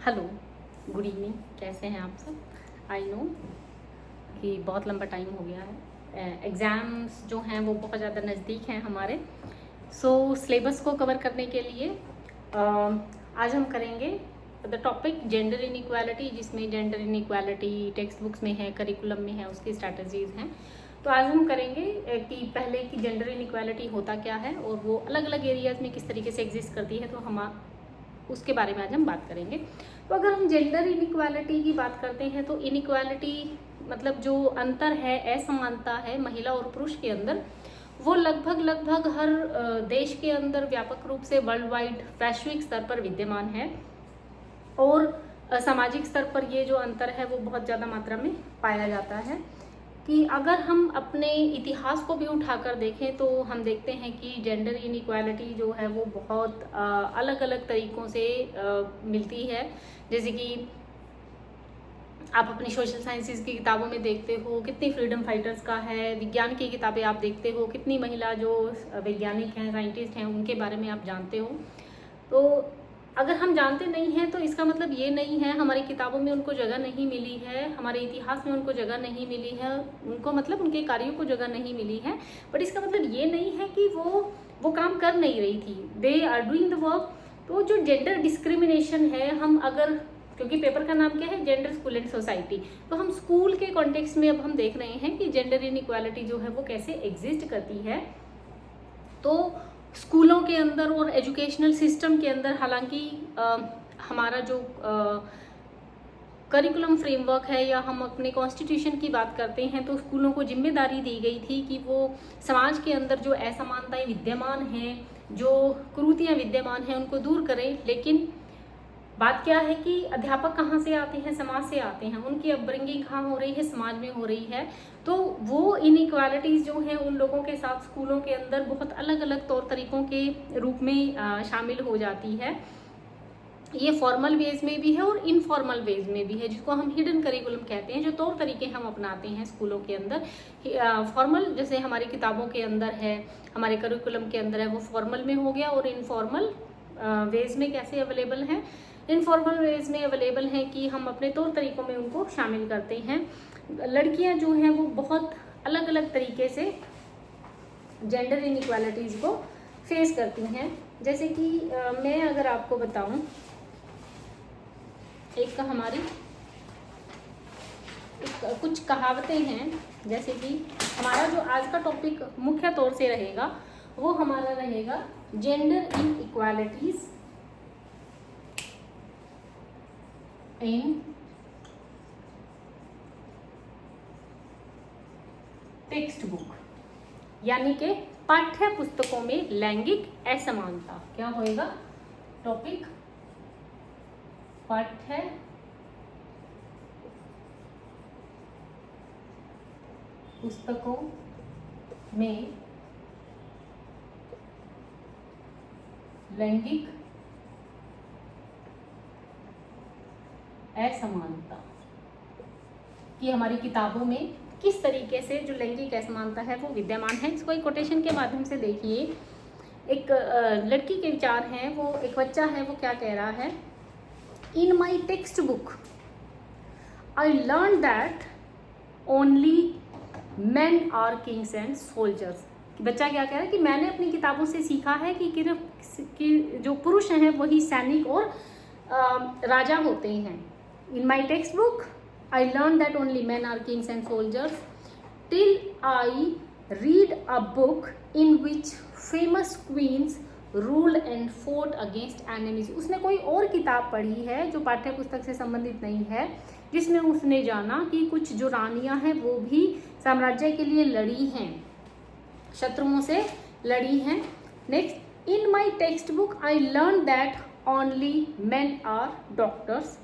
Hello, good evening. कैसे हैं आप सब? आई नो कि बहुत लंबा टाइम हो गया है। एग्ज़ाम्स जो हैं वो बहुत ज़्यादा नज़दीक हैं हमारे। सिलेबस को कवर करने के लिए आज हम करेंगे द टॉपिक जेंडर इनइक्वालिटी, जिसमें जेंडर इनइक्वालिटी टेक्स्ट बुक्स में है, करिकुलम में है, उसकी स्ट्रैटेजीज़ हैं। तो आज हम करेंगे कि पहले कि जेंडर इनइक्वालिटी होता क्या है और वो अलग अलग एरियाज़ में किस तरीके से एग्जिस्ट करती है, तो हम उसके बारे में आज हम बात करेंगे। तो अगर हम जेंडर इनइक्वालिटी की बात करते हैं तो इनइक्वालिटी मतलब जो अंतर है, असमानता है महिला और पुरुष के अंदर, वो लगभग हर देश के अंदर व्यापक रूप से वर्ल्ड वाइड वैश्विक स्तर पर विद्यमान है। और सामाजिक स्तर पर ये जो अंतर है वो बहुत ज़्यादा मात्रा में पाया जाता है। कि अगर हम अपने इतिहास को भी उठाकर देखें तो हम देखते हैं कि जेंडर इनइक्वालिटी जो है वो बहुत अलग अलग तरीक़ों से मिलती है। जैसे कि आप अपनी सोशल साइंसेज की किताबों में देखते हो कितनी फ्रीडम फाइटर्स का है, विज्ञान की किताबें आप देखते हो कितनी महिला जो वैज्ञानिक हैं, साइंटिस्ट हैं, उनके बारे में आप जानते हो। तो अगर हम जानते नहीं हैं तो इसका मतलब ये नहीं है हमारी किताबों में उनको जगह नहीं मिली है, हमारे इतिहास में उनको जगह नहीं मिली है, उनको मतलब उनके कार्यों को जगह नहीं मिली है, बट इसका मतलब ये नहीं है कि वो काम कर नहीं रही थी। They are doing the work. तो जो जेंडर डिस्क्रिमिनेशन है, हम अगर, क्योंकि पेपर का नाम क्या है, जेंडर स्कूल एंड सोसाइटी, तो हम स्कूल के कॉन्टेक्स्ट में अब हम देख रहे हैं कि जेंडर इनइक्वालिटी जो है वो कैसे एग्जिस्ट करती है। तो स्कूलों के अंदर और एजुकेशनल सिस्टम के अंदर हालांकि हमारा जो करिकुलम फ्रेमवर्क है या हम अपने कॉन्स्टिट्यूशन की बात करते हैं तो स्कूलों को जिम्मेदारी दी गई थी कि वो समाज के अंदर जो असमानताएं विद्यमान हैं, जो कुरीतियाँ विद्यमान हैं, उनको दूर करें। लेकिन बात क्या है कि अध्यापक कहाँ से आते हैं, समाज से आते हैं, उनकी अपब्रिंगिंग कहाँ हो रही है, समाज में हो रही है। तो वो इनइक्वालिटीज़ जो हैं उन लोगों के साथ स्कूलों के अंदर बहुत अलग अलग तौर तरीक़ों के रूप में शामिल हो जाती है। ये फॉर्मल वेज में भी है और इनफॉर्मल वेज में भी है, जिसको हम हिडन करिकुलम कहते हैं। जो तौर तरीके हम अपनाते हैं स्कूलों के अंदर, फॉर्मल जैसे हमारी किताबों के अंदर है, हमारे करिकुलम के अंदर है, वो फॉर्मल में हो गया। और इनफॉर्मल वेज में कैसे अवेलेबल हैं? इनफॉर्मल वेज में अवेलेबल हैं कि हम अपने तौर तरीक़ों में उनको शामिल करते हैं। लड़कियां जो हैं वो बहुत अलग अलग तरीके से जेंडर इनइक्वालिटीज़ को फेस करती हैं। जैसे कि मैं अगर आपको बताऊं, एक हमारी कुछ कहावतें हैं। जैसे कि हमारा जो आज का टॉपिक मुख्य तौर से रहेगा वो हमारा रहेगा जेंडर इनइक्वालिटीज़ इन टेक्स्ट बुक, यानी कि पाठ्य पुस्तकों में लैंगिक असमानता। क्या होएगा टॉपिक? पाठ्य पुस्तकों में लैंगिक असमानता कि हमारी किताबों में किस तरीके से जो लैंगिक असमानता है वो विद्यमान है। इसको एक कोटेशन के माध्यम से देखिए। एक लड़की के विचार हैं, वो एक बच्चा है, वो क्या कह रहा है? In my textbook I learn that only men are kings and soldiers. बच्चा क्या कह रहा है कि मैंने अपनी किताबों से सीखा है कि जो पुरुष हैं वही सैनिक और राजा होते हैं। In my textbook I learned that only men are kings and soldiers till I read a book in which famous queens ruled and fought against enemies। उसने कोई और किताब पढ़ी है जो पाठ्य पुस्तक से संबंधित नहीं है, जिसमें उसने जाना कि कुछ जो रानियां हैं वो भी साम्राज्य के लिए लड़ी हैं, शत्रुओं से लड़ी हैं। Next, in my textbook I learn that only men are doctors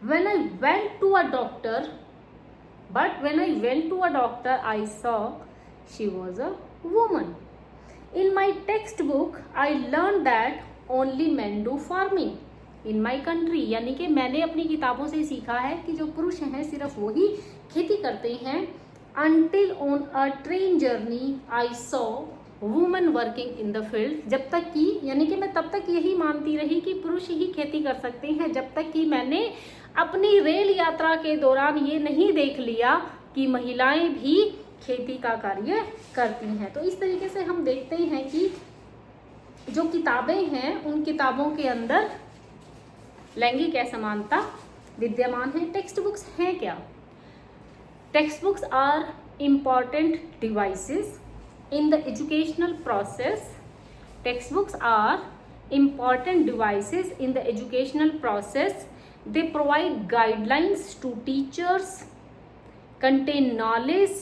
when I went to a doctor, but when I went to a doctor I saw she was a woman. In my textbook I learned that only men do farming in my country, यानी कि मैंने अपनी किताबों से सीखा है कि जो पुरुष हैं सिर्फ वही खेती करते हैं। Until on a train journey I saw woman working in the field, जब तक कि यानी कि मैं तब तक यही मानती रही कि पुरुष ही खेती कर सकते हैं, जब तक कि मैंने अपनी रेल यात्रा के दौरान ये नहीं देख लिया कि महिलाएं भी खेती का कार्य करती हैं। तो इस तरीके से हम देखते हैं कि जो किताबें हैं उन किताबों के अंदर लैंगिक असमानता विद्यमान है। टेक्स्ट बुक्स हैं क्या? Textbooks are important devices in the educational process. Textbooks are important devices in the educational process. They provide guidelines to teachers, contain knowledge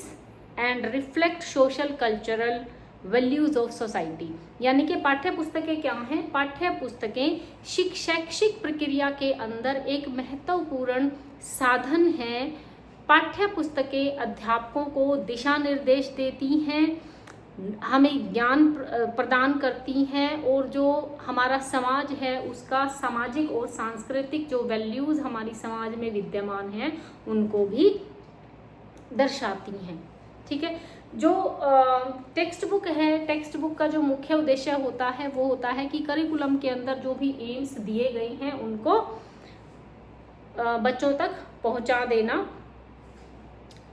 and reflect social cultural values of society. यानी कि पाठ्य पुस्तकें क्या हैं? पाठ्य पुस्तकें शैक्षिक प्रक्रिया के अंदर एक महत्वपूर्ण साधन हैं। पाठ्य पुस्तकें अध्यापकों को दिशा निर्देश देती हैं, हमें ज्ञान प्रदान करती हैं और जो हमारा समाज है उसका सामाजिक और सांस्कृतिक जो वैल्यूज़ हमारी समाज में विद्यमान हैं उनको भी दर्शाती हैं। ठीक है, जो टेक्स्ट बुक है, टेक्स्ट बुक का जो मुख्य उद्देश्य होता है वो होता है कि करिकुलम के अंदर जो भी एम्स दिए गए हैं उनको बच्चों तक पहुंचा देना।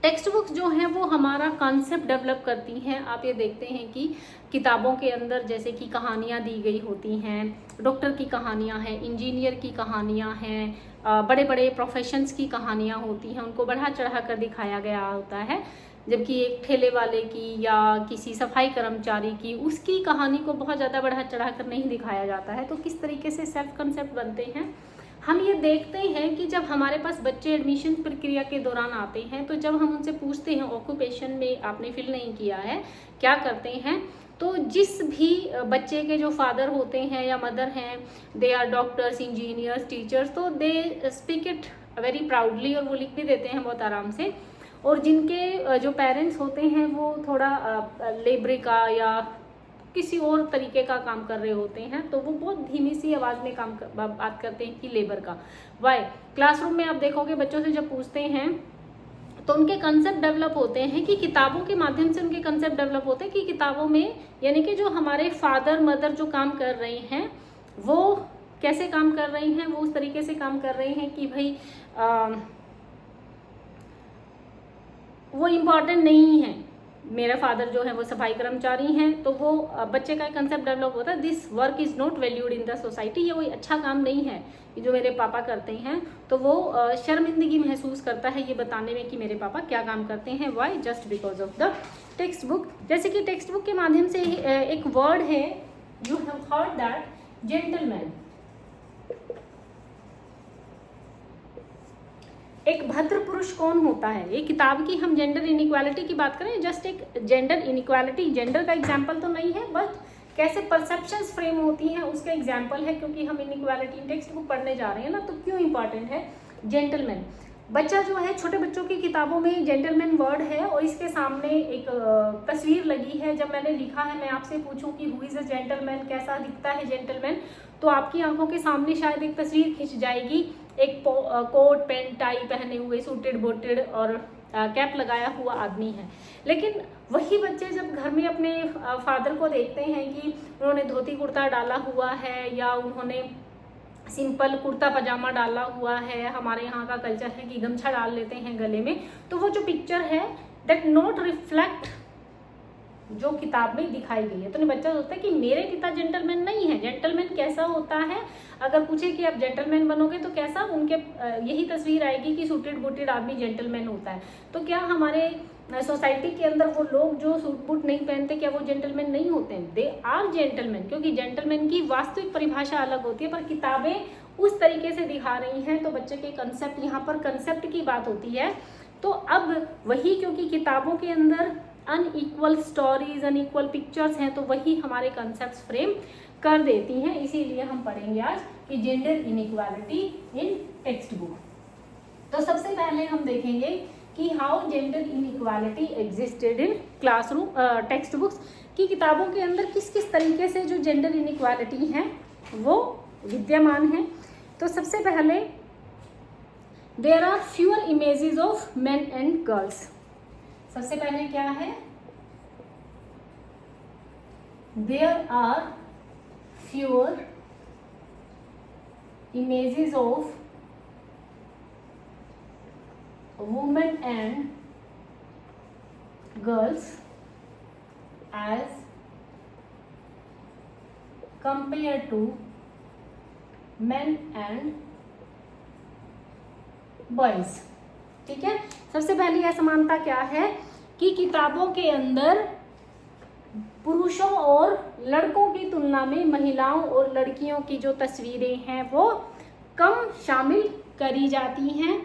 टेक्स्ट बुक्स जो हैं वो हमारा कॉन्सेप्ट डेवलप करती हैं। आप ये देखते हैं कि किताबों के अंदर जैसे कि कहानियाँ दी गई होती हैं, डॉक्टर की कहानियाँ हैं, इंजीनियर की कहानियाँ हैं, बड़े बड़े प्रोफेशंस की कहानियाँ होती हैं, उनको बढ़ा चढ़ा कर दिखाया गया होता है। जबकि एक ठेले वाले की या किसी सफाई कर्मचारी की उसकी कहानी को बहुत ज़्यादा बढ़ा चढ़ा कर नहीं दिखाया जाता है। तो किस तरीके से सेल्फ कंसेप्ट बनते हैं हम ये देखते हैं कि जब हमारे पास बच्चे एडमिशन प्रक्रिया के दौरान आते हैं तो जब हम उनसे पूछते हैं ऑक्यूपेशन में आपने फिल नहीं किया है, क्या करते हैं, तो जिस भी बच्चे के जो फादर होते हैं या मदर हैं, they are doctors, engineers, teachers, तो they speak it very proudly और वो लिख भी देते हैं बहुत आराम से। और जिनके जो पेरेंट्स होते हैं वो थोड़ा लेबर का या किसी और तरीके का काम कर रहे होते हैं तो वो बहुत धीमी सी आवाज़ में बात करते हैं कि लेबर का। वाई क्लासरूम में आप देखोगे बच्चों से जब पूछते हैं तो उनके कंसेप्ट डेवलप होते हैं कि किताबों के माध्यम से उनके कंसेप्ट डेवलप होते हैं कि किताबों में यानी कि जो हमारे फादर मदर जो काम कर रहे हैं वो कैसे काम कर रहे हैं, वो उस तरीके से काम कर रहे हैं कि भाई वो इम्पॉर्टेंट नहीं है। मेरा फादर जो है वो सफाई कर्मचारी हैं तो वो बच्चे का एक कंसेप्ट डेवलप होता है, this work is not valued in the society, ये कोई अच्छा काम नहीं है कि जो मेरे पापा करते हैं। तो वो शर्मिंदगी महसूस करता है ये बताने में कि मेरे पापा क्या काम करते हैं। Why? Just because of the textbook. जैसे कि टेक्स्ट बुक के माध्यम से एक वर्ड है, you have heard that gentleman. एक भद्र पुरुष कौन होता है? ये किताब की हम जेंडर इनइक्वालिटी की बात करें, जस्ट एक जेंडर इनइक्वालिटी, जेंडर का एग्जाम्पल तो नहीं है बट कैसे परसेप्शंस फ्रेम होती हैं उसका एग्जाम्पल है, क्योंकि हम इनइक्वालिटी टेक्स्ट बुक पढ़ने जा रहे हैं ना, तो क्यों इंपॉर्टेंट है जेंटलमैन। बच्चा जो है, छोटे बच्चों की किताबों में जेंटलमैन वर्ड है और इसके सामने एक तस्वीर लगी है। जब मैंने लिखा है, मैं आपसे पूछूं कि हु इज़ अ जेंटलमैन, कैसा दिखता है जेंटलमैन, तो आपकी आंखों के सामने शायद एक तस्वीर खिंच जाएगी, एक कोट पैंट टाई पहने हुए, सूटेड बोटेड और कैप लगाया हुआ आदमी है। लेकिन वही बच्चे जब घर में अपने फादर को देखते हैं कि उन्होंने धोती कुर्ता डाला हुआ है या उन्होंने सिंपल कुर्ता पजामा डाला हुआ है, हमारे यहाँ का कल्चर है कि गमछा डाल लेते हैं गले में, तो वो जो पिक्चर है दैट नॉट रिफ्लेक्ट जो किताब में दिखाई गई है। तो बच्चा सोचता है कि मेरे पिता जेंटलमैन नहीं है। जेंटलमैन कैसा होता है, अगर पूछे कि आप जेंटलमैन बनोगे तो कैसा, उनके यही तस्वीर आएगी कि सूटेड बूटेड आदमी जेंटलमैन होता है। तो क्या हमारे सोसाइटी के अंदर वो लोग जो सूट बूट नहीं पहनते, क्या वो जेंटलमैन नहीं होते हैं? दे आर जेंटलमैन, क्योंकि जेंटलमैन की वास्तविक परिभाषा अलग होती है, पर किताबें उस तरीके से दिखा रही हैं। तो बच्चे के कंसेप्ट, यहाँ पर कंसेप्ट की बात होती है। तो अब वही, क्योंकि किताबों के अंदर अनइक्वल स्टोरीज, अनइक्वल पिक्चर्स हैं, तो वही हमारे कंसेप्ट फ्रेम कर देती हैं। इसीलिए हम पढ़ेंगे आज कि gender inequality in text book. तो सबसे पहले हम देखेंगे कि how gender inequality existed in classroom text books, की किताबों के अंदर किस किस तरीके से जो जेंडर इनइक्वालिटी है वो विद्यमान है। तो सबसे पहले there are fewer images of men and girls. सबसे पहले क्या है, there are fewer images of women and girls as compared to men and boys। ठीक है, सबसे पहली असमानता क्या है कि किताबों के अंदर पुरुषों और लड़कों की तुलना में महिलाओं और लड़कियों की जो तस्वीरें हैं वो कम शामिल करी जाती हैं।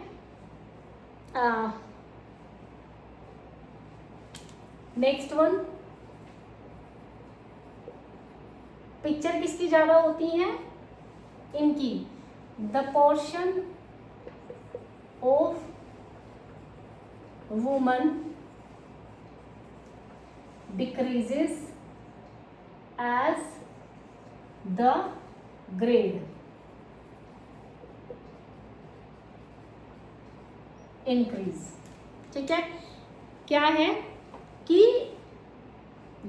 नेक्स्ट वन, पिक्चर किसकी ज्यादा होती हैं? इनकी। The portion of woman decreases as the grade increase। ठीक है, क्या है कि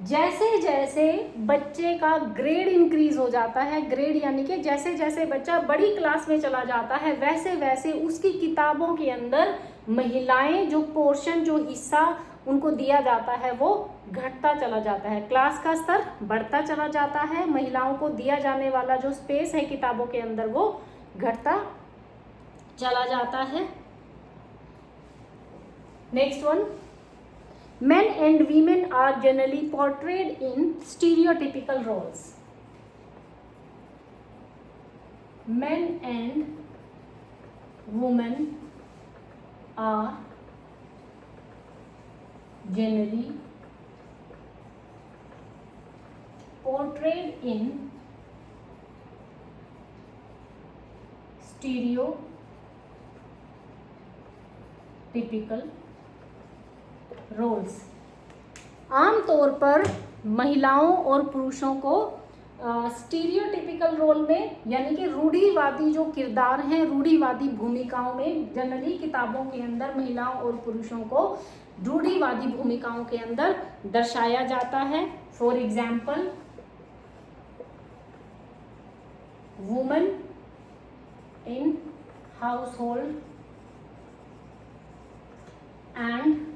जैसे जैसे बच्चे का ग्रेड इंक्रीज हो जाता है, ग्रेड यानी कि जैसे जैसे बच्चा बड़ी क्लास में चला जाता है वैसे वैसे उसकी किताबों के अंदर महिलाएं जो पोर्शन, जो हिस्सा उनको दिया जाता है वो घटता चला जाता है। क्लास का स्तर बढ़ता चला जाता है, महिलाओं को दिया जाने वाला जो स्पेस है किताबों के अंदर वो घटता चला जाता है। Next one, men and women are generally portrayed in stereotypical roles। men and women are generally portrayed in stereotypical roles. आमतौर पर महिलाओं और पुरुषों को स्टीरियोटिपिकल रोल में यानी कि रूढ़िवादी जो किरदार हैं, रूढ़िवादी भूमिकाओं में जनरली किताबों के अंदर महिलाओं और पुरुषों को रूढ़िवादी भूमिकाओं के अंदर दर्शाया जाता है। For example, woman in house hold and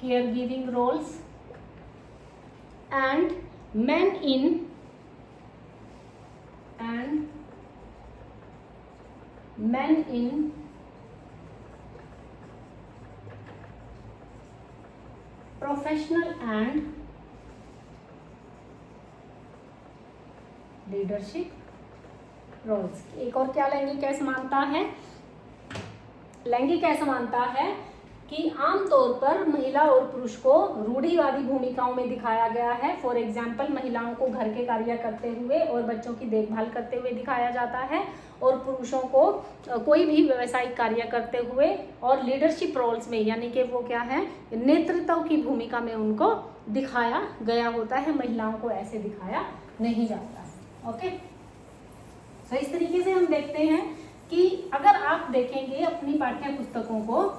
caregiving roles and men in professional and leadership roles। एक और क्या लैंगिक असमानता है? लैंगिक असमानता है कि आमतौर पर महिला और पुरुष को रूढ़िवादी भूमिकाओं में दिखाया गया है। फॉर एग्जाम्पल, महिलाओं को घर के कार्य करते हुए और बच्चों की देखभाल करते हुए दिखाया जाता है और पुरुषों को कोई भी व्यावसायिक कार्य करते हुए और लीडरशिप रोल्स में यानी कि वो क्या है, नेतृत्व की भूमिका में उनको दिखाया गया होता है। महिलाओं को ऐसे दिखाया नहीं जाता। ओके, तो इस तरीके से हम देखते हैं कि अगर आप देखेंगे अपनी पाठ्य पुस्तकों को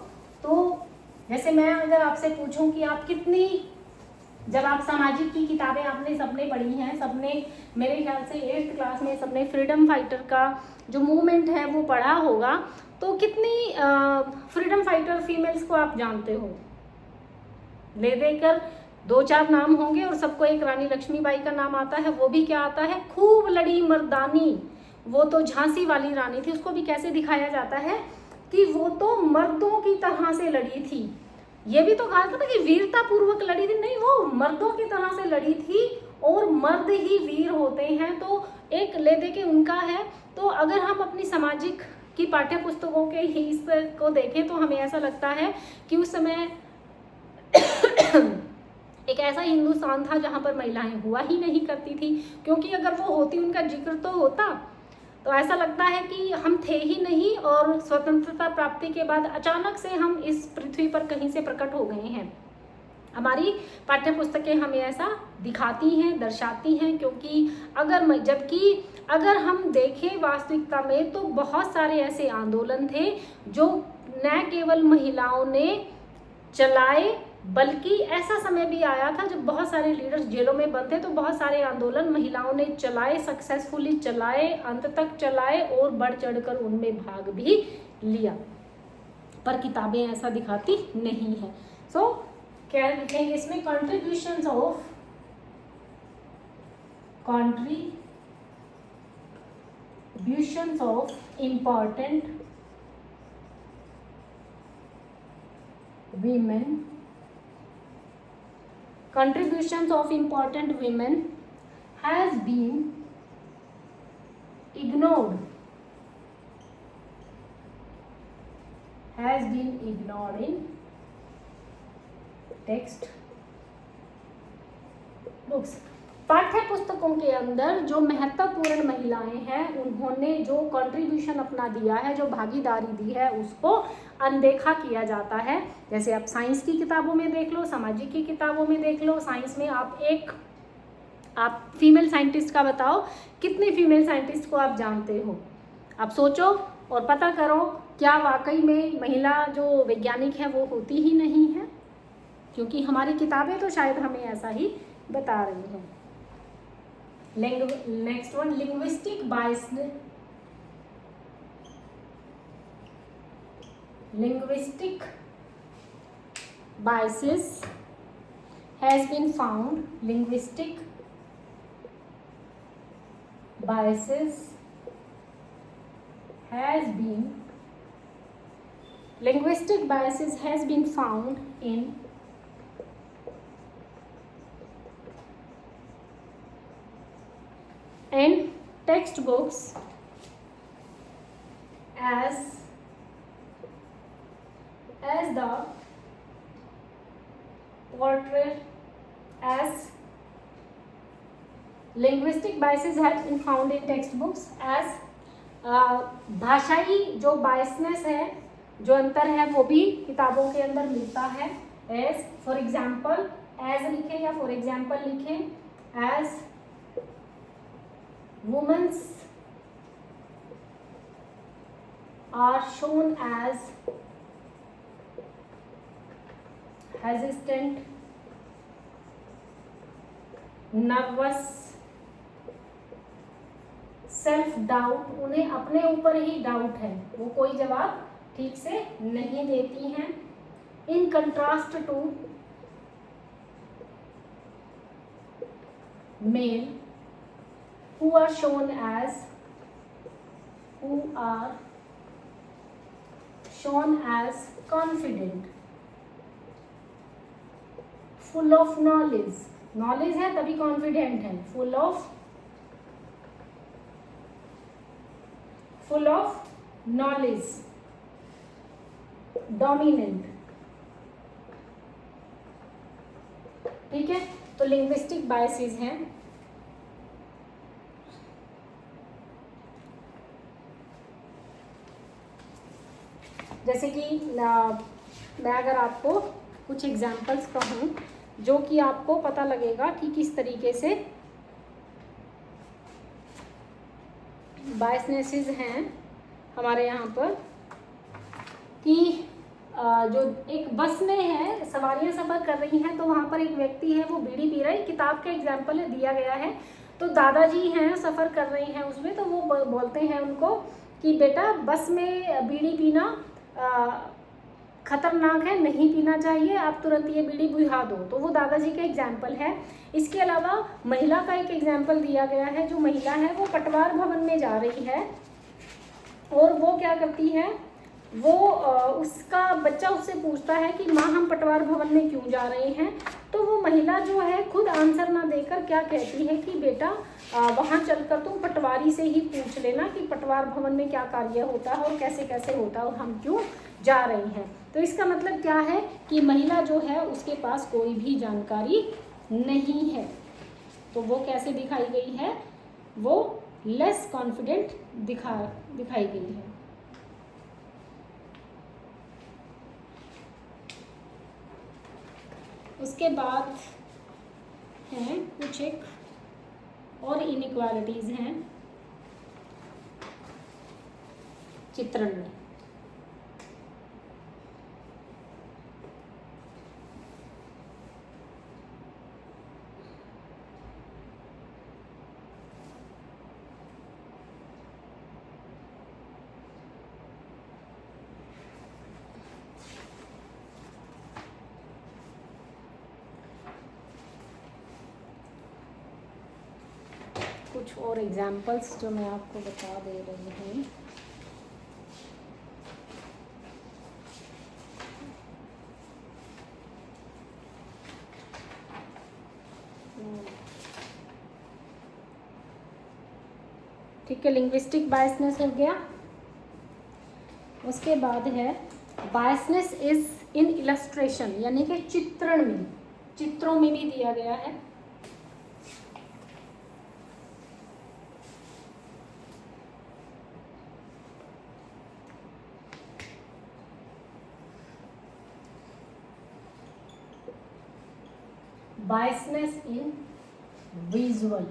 तो जैसे मैं अगर आपसे पूछूं कि आप कितनी, जब आप सामाजिक की किताबें आपने सबने पढ़ी हैं, सबने मेरे ख्याल से 8th क्लास में सबने फ्रीडम फाइटर का जो मूवमेंट है वो पढ़ा होगा, तो कितनी फ्रीडम फाइटर फीमेल्स को आप जानते हो? ले देकर 2-4 नाम होंगे और सबको एक रानी लक्ष्मीबाई का नाम आता है। वो भी क्या आता है? खूब लड़ी मर्दानी। वो तो झांसी वाली रानी थी, उसको भी कैसे दिखाया जाता है कि वो तो मर्दों की तरह से लड़ी थी। ये भी तो कहा था ना कि वीरता पूर्वक लड़ी थी, नहीं, वो मर्दों की तरह से लड़ी थी और मर्द ही वीर होते हैं। तो एक ले दे के उनका है। तो अगर हम अपनी सामाजिक की पाठ्य पुस्तकों के हिस्से को देखें तो हमें ऐसा लगता है कि उस समय एक ऐसा हिंदुस्तान था जहाँ पर महिलाएं हुआ ही नहीं करती थी, क्योंकि अगर वो होती उनका जिक्र तो होता तो ऐसा लगता है कि हम थे ही नहीं और स्वतंत्रता प्राप्ति के बाद अचानक से हम इस पृथ्वी पर कहीं से प्रकट हो गए हैं। हमारी पाठ्य पुस्तकें हमें ऐसा दिखाती हैं, दर्शाती हैं, क्योंकि जबकि अगर हम देखें वास्तविकता में तो बहुत सारे ऐसे आंदोलन थे जो न केवल महिलाओं ने चलाए, बल्कि ऐसा समय भी आया था जब बहुत सारे लीडर्स जेलों में बंद थे, तो बहुत सारे आंदोलन महिलाओं ने चलाए, सक्सेसफुली चलाए, अंत तक चलाए और बढ़ चढ़कर उनमें भाग भी लिया, पर किताबें ऐसा दिखाती नहीं है। सो क्या लिखेंगे इसमें, contributions of important women, contributions of important women has been ignored in text books। पाठ्य पुस्तकों के अंदर जो महत्वपूर्ण महिलाएं हैं, उन्होंने जो कंट्रीब्यूशन अपना दिया है, जो भागीदारी दी है, उसको अनदेखा किया जाता है। जैसे आप साइंस की किताबों में देख लो, सामाजिक की किताबों में देख लो। साइंस में आप फीमेल साइंटिस्ट का बताओ, कितने फीमेल साइंटिस्ट को आप जानते हो? आप सोचो और पता करो, क्या वाकई में महिला जो वैज्ञानिक है वो होती ही नहीं है? क्योंकि हमारी किताबें तो शायद हमें ऐसा ही बता रही हैं। Next one, linguistic biases has been found in textbooks as the portrait as linguistic biases have been found in textbooks as भाषाई जो बायसनेस है, जो अंतर है, वो भी किताबों के अंदर मिलता है। एज फॉर एग्जाम्पल, एज लिखें या फॉर एग्जाम्पल लिखें, as women's are shown as hesitant, nervous, self doubt, उन्हें अपने ऊपर ही डाउट है, वो कोई जवाब ठीक से नहीं देती हैं। In contrast to male who are shown as confident, full of knowledge है तभी confident है, full of knowledge, dominant। ठीक है, तो लिंग्विस्टिक बायसेस हैं। जैसे कि मैं अगर आपको कुछ एग्जाम्पल्स कहूँ जो कि आपको पता लगेगा कि किस तरीके से बायसनेसेस हैं हमारे यहाँ पर, कि जो एक बस में है, सवारियाँ सफ़र कर रही हैं, तो वहाँ पर एक व्यक्ति है, वो बीड़ी पी रहा है। किताब का एग्जाम्पल दिया गया है। तो दादाजी हैं, सफ़र कर रही हैं उसमें, तो वो बोलते हैं उनको कि बेटा बस में बीड़ी पीना खतरनाक है, नहीं पीना चाहिए, आप तुरंत ये बीड़ी बुझा दो। तो वो दादाजी का एग्जाम्पल है। इसके अलावा महिला का एक एग्जाम्पल दिया गया है। जो महिला है वो पटवार भवन में जा रही है और वो क्या करती है, वो उसका बच्चा उससे पूछता है कि माँ हम पटवार भवन में क्यों जा रहे हैं। तो वो महिला जो है खुद आंसर ना देकर क्या कहती है कि बेटा वहाँ चलकर तुम पटवारी से ही पूछ लेना कि पटवार भवन में क्या कार्य होता है और कैसे कैसे होता है और हम क्यों जा रहे हैं। तो इसका मतलब क्या है कि महिला जो है उसके पास कोई भी जानकारी नहीं है। तो वो कैसे दिखाई गई है, वो लेस कॉन्फिडेंट दिखाई गई है। उसके बाद हैं कुछ एक और इनइक्वालिटीज़ हैं चित्रण में। कुछ और एग्जाम्पल्स जो मैं आपको बता दे रही हूँ। ठीक है, लिंग्विस्टिक बायसनेस हो गया। उसके बाद है बायसनेस इज इन इलस्ट्रेशन, यानी कि चित्रण में, चित्रों में भी दिया गया है। बायसनेस इन विजुअल,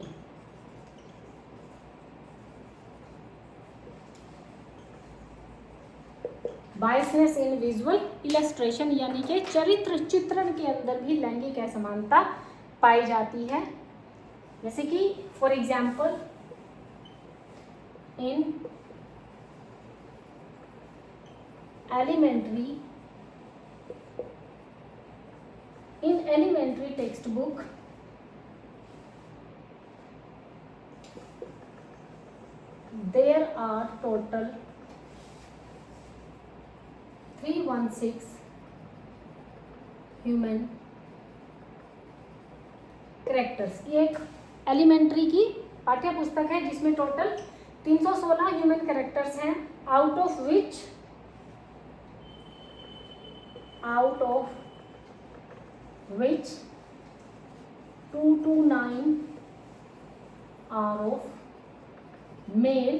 बायसनेस इन विजुअल इलस्ट्रेशन, यानी कि चरित्र चित्रण के अंदर भी लैंगिक असमानता पाई जाती है। जैसे कि for example in elementary textbook there are total 316 human characters. ये एक एलिमेंट्री की पाठ्य पुस्तक है जिसमें टोटल 316 ह्यूमन कैरेक्टर्स हैं, out of which 229 are of male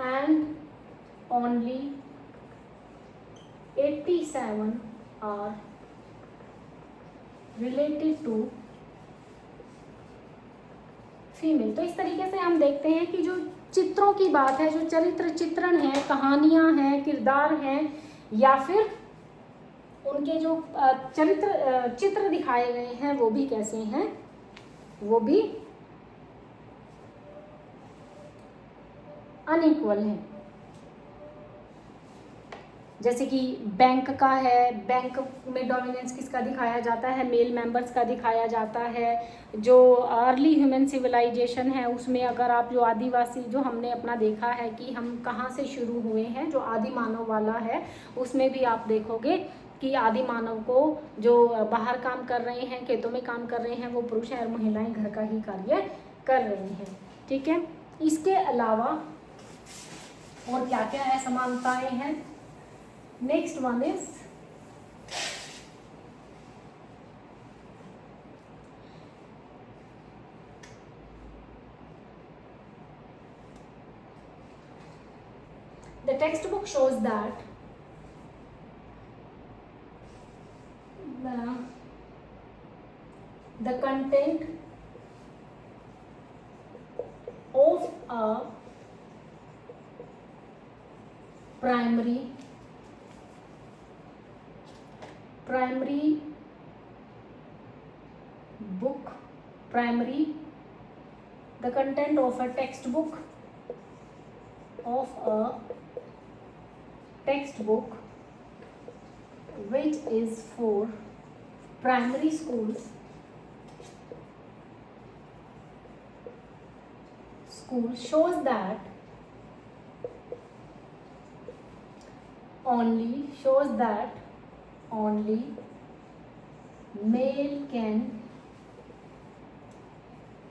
and only 87 are related to female. तो इस तरीके से हम देखते हैं कि जो चित्रों की बात है, जो चरित्र चित्रण है, कहानियां हैं, किरदार हैं, या फिर उनके जो चित्र दिखाए गए हैं वो भी कैसे हैं, वो भी अनइक्वल है। जैसे कि बैंक का है, बैंक में डोमिनेंस किसका दिखाया जाता है, मेल मेंबर्स का दिखाया जाता है। जो अर्ली ह्यूमन सिविलाइजेशन है उसमें अगर आप जो आदिवासी, जो हमने अपना देखा है कि हम कहाँ से शुरू हुए हैं, जो आदि मानव वाला है, उसमें भी आप देखोगे कि आदि मानव को जो बाहर काम कर रहे हैं, खेतों में काम कर रहे हैं, वो पुरुष हैं और महिलाएं घर का ही कार्य कर रही हैं। ठीक है, इसके अलावा और क्या क्या असमानताएं हैं। Next one is the textbook shows that the content of a primary book, the content of a textbook which is for primary schools shows that only male can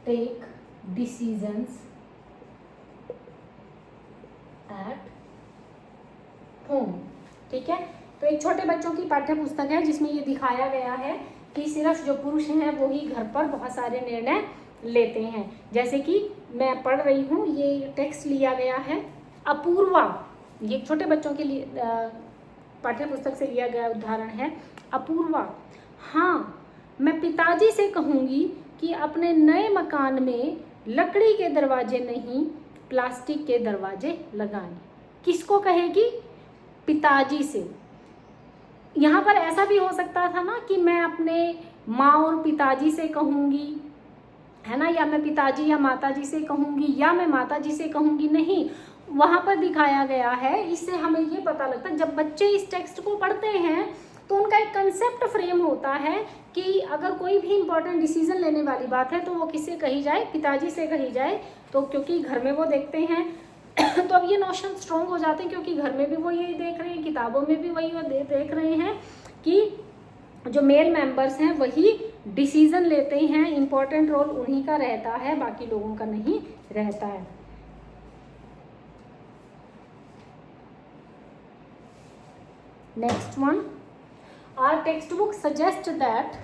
take decisions at home। ठीक है, तो एक छोटे बच्चों की पाठ्य पुस्तक है जिसमें ये दिखाया गया है कि सिर्फ जो पुरुष हैं वो ही घर पर बहुत सारे निर्णय लेते हैं। जैसे कि मैं पढ़ रही हूँ, ये टेक्स्ट लिया गया है अपूर्वा, ये छोटे बच्चों के लिए पाठ्य पुस्तक से लिया गया उदाहरण है। अपूर्वा, हाँ मैं पिताजी से कहूँगी कि अपने नए मकान में लकड़ी के दरवाजे नहीं प्लास्टिक के दरवाजे लगाएं। किसको कहेगी? पिताजी से। यहाँ पर ऐसा भी हो सकता था ना कि मैं अपने माँ और पिताजी से कहूँगी, है ना, या मैं पिताजी या माताजी से कहूँगी, या मैं माताजी से कहूँगी। नहीं, वहाँ पर दिखाया गया है, इससे हमें ये पता लगता है जब बच्चे इस टेक्स्ट को पढ़ते हैं तो तो उनका एक कंसेप्ट फ्रेम होता है कि अगर कोई भी इंपॉर्टेंट डिसीजन लेने वाली बात है तो वो किससे कही जाए, पिताजी से कही जाए। तो क्योंकि घर में वो देखते हैं तो अब ये नोशन स्ट्रॉन्ग हो जाते हैं, क्योंकि घर में भी वो यही देख रहे हैं, किताबों में भी वही देख रहे हैं कि जो मेल मेंबर्स हैं वही डिसीजन लेते हैं, इम्पोर्टेंट रोल उन्हीं का रहता है, बाकी लोगों का नहीं रहता है। Next one, are textbook suggest that,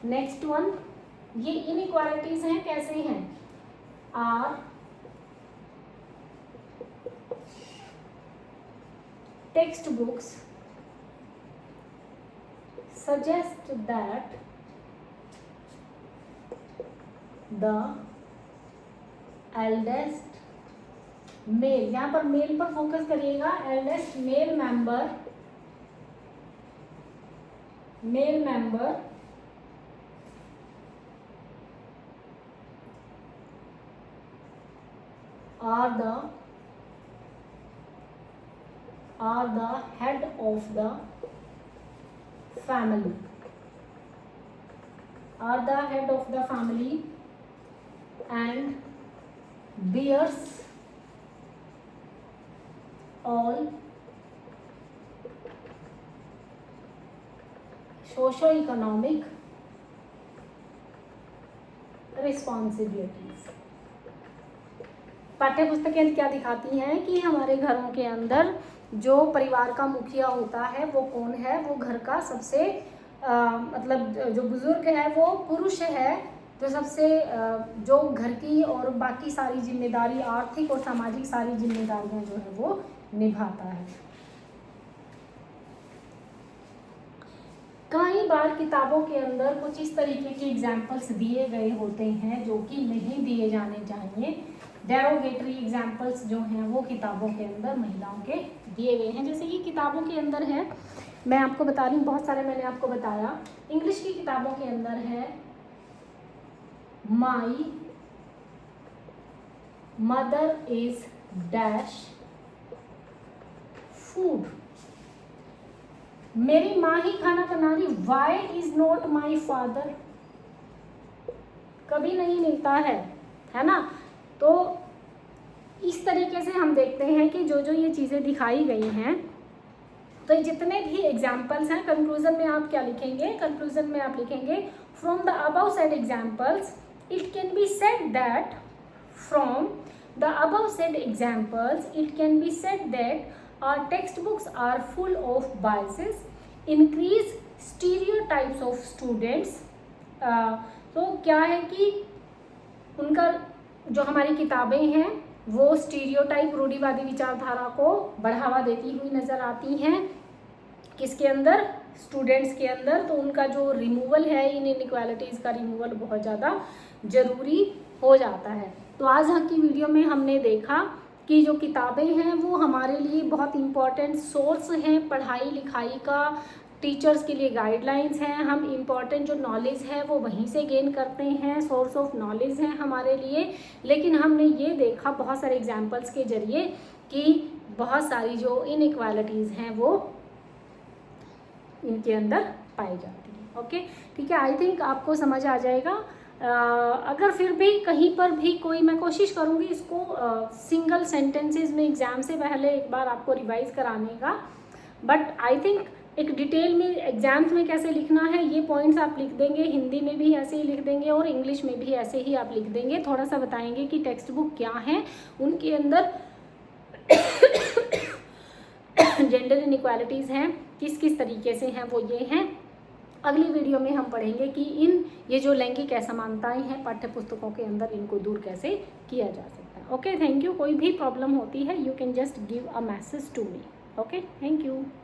next one, ये इनइक्वालिटीज हैं, कैसे हैं, are textbooks suggest that the eldest male, यहाँ पर मेल पर फोकस करिएगा, eldest male member are the head of the family, are the head of the family and bears all socio-economic responsibilities। पाठ्य पुस्तकें क्या दिखाती हैं कि हमारे घरों के अंदर जो परिवार का मुखिया होता है वो कौन है, वो घर का सबसे मतलब जो बुजुर्ग है वो पुरुष है, जो सबसे जो घर की और बाकी सारी जिम्मेदारी, आर्थिक और सामाजिक सारी जिम्मेदारियां जो है वो निभाता है। कई बार किताबों के अंदर कुछ इस तरीके के एग्जाम्पल्स दिए गए होते हैं जो कि नहीं दिए जाने चाहिए। डेरोगेटरी एग्जाम्पल्स जो हैं वो किताबों के अंदर महिलाओं के दिए गए हैं। जैसे कि किताबों के अंदर है, मैं आपको बता रही हूँ, बहुत सारे मैंने आपको बताया। इंग्लिश की किताबों के अंदर है my mother is dash food, मेरी माँ ही खाना बना रही, why is not my father, कभी नहीं मिलता है ना। तो इस तरीके से हम देखते हैं कि जो ये चीज़ें दिखाई गई हैं, तो जितने भी एग्जाम्पल्स हैं, कंक्लूजन में आप क्या लिखेंगे, कंक्लूजन में आप लिखेंगे from the above said examples it can be said that, from the above said examples it can be said that our textbooks are full of biases, increase stereotypes of students। तो क्या है कि उनका जो हमारी किताबें हैं वो स्टीरियोटाइप, रूढ़िवादी विचारधारा को बढ़ावा देती हुई नज़र आती हैं, किसके अंदर, स्टूडेंट्स के अंदर। तो उनका जो रिमूवल है, इन इनइक्वालिटीज़ का रिमूवल बहुत ज़्यादा ज़रूरी हो जाता है। तो आज की वीडियो में हमने देखा कि जो किताबें हैं वो हमारे लिए बहुत इम्पॉर्टेंट सोर्स हैं पढ़ाई लिखाई का, टीचर्स के लिए गाइडलाइंस हैं, हम इम्पॉर्टेंट जो नॉलेज है वो वहीं से गेन करते हैं, सोर्स ऑफ नॉलेज हैं हमारे लिए। लेकिन हमने ये देखा बहुत सारे एग्जाम्पल्स के जरिए कि बहुत सारी जो इनइक्वालिटीज़ हैं वो इनके अंदर पाई जाती हैं। ओके, ठीक है, आई थिंक आपको समझ आ जाएगा। अगर फिर भी कहीं पर भी कोई, मैं कोशिश करूँगी इसको सिंगल सेंटेंसेस में एग्ज़ाम से पहले एक बार आपको रिवाइज़ कराने का, बट आई थिंक एक डिटेल में एग्जाम्स में कैसे लिखना है ये पॉइंट्स आप लिख देंगे, हिंदी में भी ऐसे ही लिख देंगे और इंग्लिश में भी ऐसे ही आप लिख देंगे। थोड़ा सा बताएंगे कि टेक्स्ट बुक क्या है, उनके अंदर जेंडर इनइक्वालिटीज़ हैं किस किस तरीके से हैं वो ये हैं। अगली वीडियो में हम पढ़ेंगे कि ये जो लैंगिक असमानताएं हैं पाठ्य पुस्तकों के अंदर, इनको दूर कैसे किया जा सकता है। Okay, thank you. कोई भी प्रॉब्लम होती है you can just give a message to me. Okay, thank you.